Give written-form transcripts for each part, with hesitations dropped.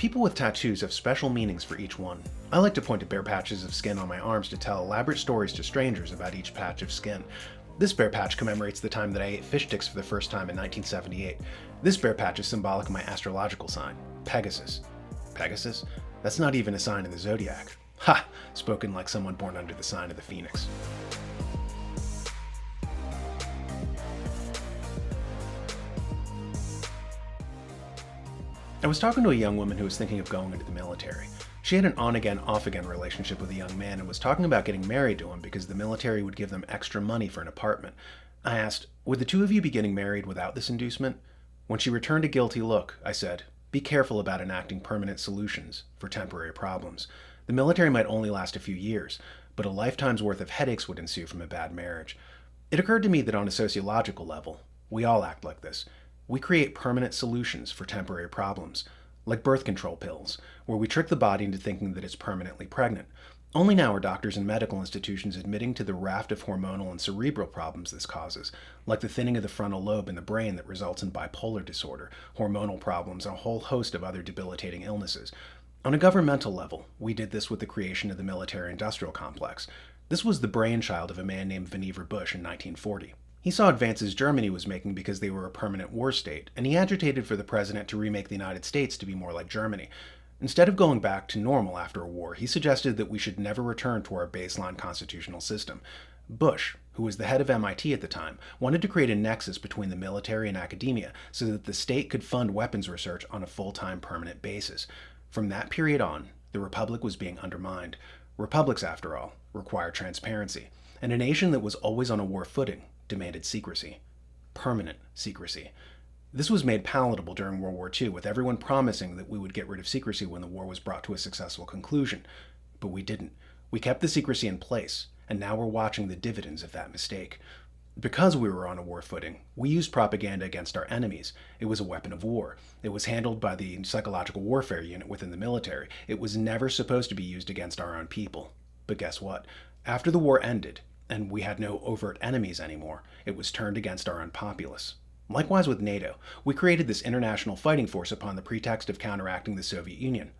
People with tattoos have special meanings for each one. I like to point to bare patches of skin on my arms to tell elaborate stories to strangers about each patch of skin. This bare patch commemorates the time that I ate fish sticks for the first time in 1978. This bare patch is symbolic of my astrological sign, Pegasus. Pegasus? That's not even a sign in the zodiac. Ha! Spoken like someone born under the sign of the phoenix. I was talking to a young woman who was thinking of going into the military. She had an on-again, off-again relationship with a young man and was talking about getting married to him because the military would give them extra money for an apartment. I asked, would the two of you be getting married without this inducement? When she returned a guilty look, I said, be careful about enacting permanent solutions for temporary problems. The military might only last a few years, but a lifetime's worth of headaches would ensue from a bad marriage. It occurred to me that on a sociological level, we all act like this. We create permanent solutions for temporary problems, like birth control pills, where we trick the body into thinking that it's permanently pregnant. Only now are doctors and medical institutions admitting to the raft of hormonal and cerebral problems this causes, like the thinning of the frontal lobe in the brain that results in bipolar disorder, hormonal problems, and a whole host of other debilitating illnesses. On a governmental level, we did this with the creation of the military-industrial complex. This was the brainchild of a man named Vannevar Bush in 1940. He saw advances Germany was making because they were a permanent war state, and he agitated for the president to remake the United States to be more like Germany. Instead of going back to normal after a war, he suggested that we should never return to our baseline constitutional system. Bush, who was the head of MIT at the time, wanted to create a nexus between the military and academia so that the state could fund weapons research on a full-time permanent basis. From that period on, the republic was being undermined. Republics, after all, require transparency, and a nation that was always on a war footing demanded secrecy. Permanent secrecy. This was made palatable during World War II, with everyone promising that we would get rid of secrecy when the war was brought to a successful conclusion. But we didn't. We kept the secrecy in place, and now we're watching the dividends of that mistake. Because we were on a war footing, we used propaganda against our enemies. It was a weapon of war. It was handled by the psychological warfare unit within the military. It was never supposed to be used against our own people. But guess what? After the war ended, and we had no overt enemies anymore, it was turned against our own populace. Likewise with NATO, we created this international fighting force upon the pretext of counteracting the Soviet Union.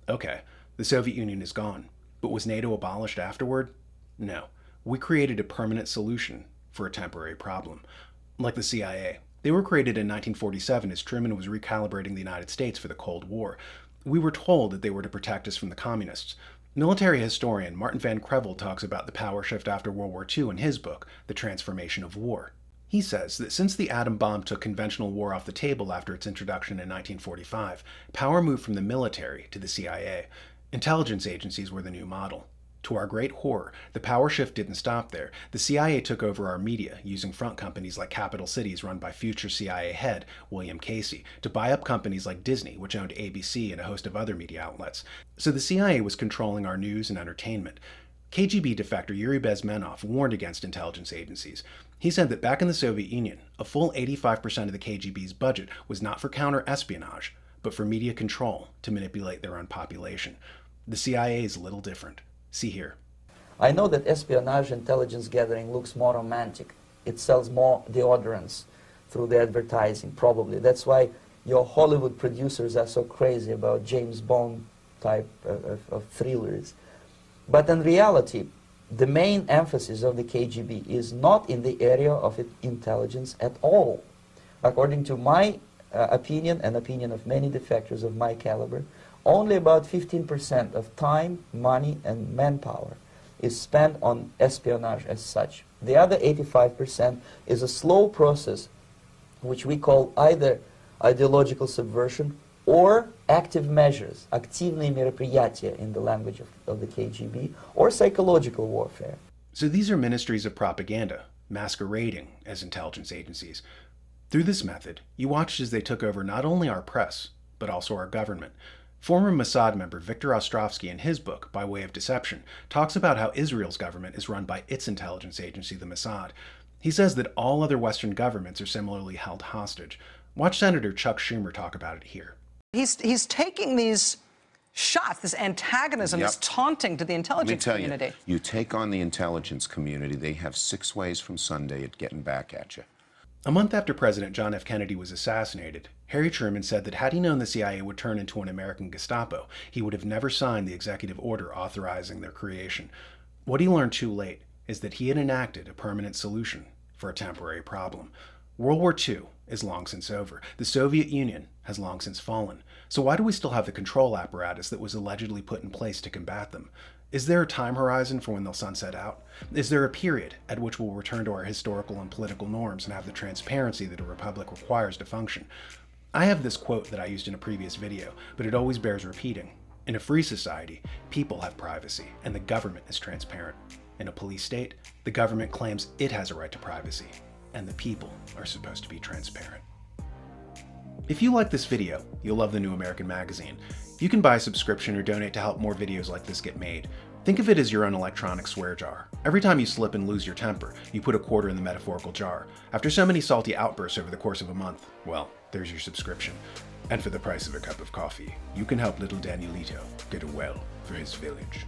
Okay, the Soviet Union is gone, but was NATO abolished afterward? No. We created a permanent solution for a temporary problem. Like the CIA. They were created in 1947 as Truman was recalibrating the United States for the Cold War. We were told that they were to protect us from the communists. Military historian Martin Van Creveld talks about the power shift after World War II in his book, The Transformation of War. He says that since the atom bomb took conventional war off the table after its introduction in 1945, power moved from the military to the CIA. Intelligence agencies were the new model. To our great horror, the power shift didn't stop there. The CIA took over our media, using front companies like Capital Cities run by future CIA head William Casey, to buy up companies like Disney, which owned ABC and a host of other media outlets. So the CIA was controlling our news and entertainment. KGB defector Yuri Bezmenov warned against intelligence agencies. He said that back in the Soviet Union, a full 85% of the KGB's budget was not for counter-espionage, but for media control to manipulate their own population. The CIA is a little different. See here. I know that espionage intelligence gathering looks more romantic. It sells more deodorants through the advertising, probably. That's why your Hollywood producers are so crazy about James Bond type of thrillers. But in reality, the main emphasis of the KGB is not in the area of intelligence at all. According to my opinion and opinion of many defectors of my caliber, only about 15% of time, money, and manpower is spent on espionage as such. The other 85% is a slow process which we call either ideological subversion or active measures, активные мероприятия in the language of the KGB, or psychological warfare. So these are ministries of propaganda, masquerading as intelligence agencies. Through this method, you watched as they took over not only our press, but also our government. Former Mossad member Viktor Ostrovsky, in his book, By Way of Deception, talks about how Israel's government is run by its intelligence agency, the Mossad. He says that all other Western governments are similarly held hostage. Watch Senator Chuck Schumer talk about it here. He's taking these shots, this antagonism, this taunting to the intelligence community. Let me tell you, you take on the intelligence community, they have 6 ways from Sunday at getting back at you. A month after President John F. Kennedy was assassinated, Harry Truman said that had he known the CIA would turn into an American Gestapo, he would have never signed the executive order authorizing their creation. What he learned too late is that he had enacted a permanent solution for a temporary problem. World War II is long since over. The Soviet Union has long since fallen. So why do we still have the control apparatus that was allegedly put in place to combat them? Is there a time horizon for when they'll sunset out? Is there a period at which we'll return to our historical and political norms and have the transparency that a republic requires to function? I have this quote that I used in a previous video, but it always bears repeating. In a free society, people have privacy, and the government is transparent. In a police state, the government claims it has a right to privacy, and the people are supposed to be transparent. If you like this video, you'll love the New American Magazine. You can buy a subscription or donate to help more videos like this get made. Think of it as your own electronic swear jar. Every time you slip and lose your temper, you put a quarter in the metaphorical jar. After so many salty outbursts over the course of a month, well, there's your subscription. And for the price of a cup of coffee, you can help little Danielito get a well for his village.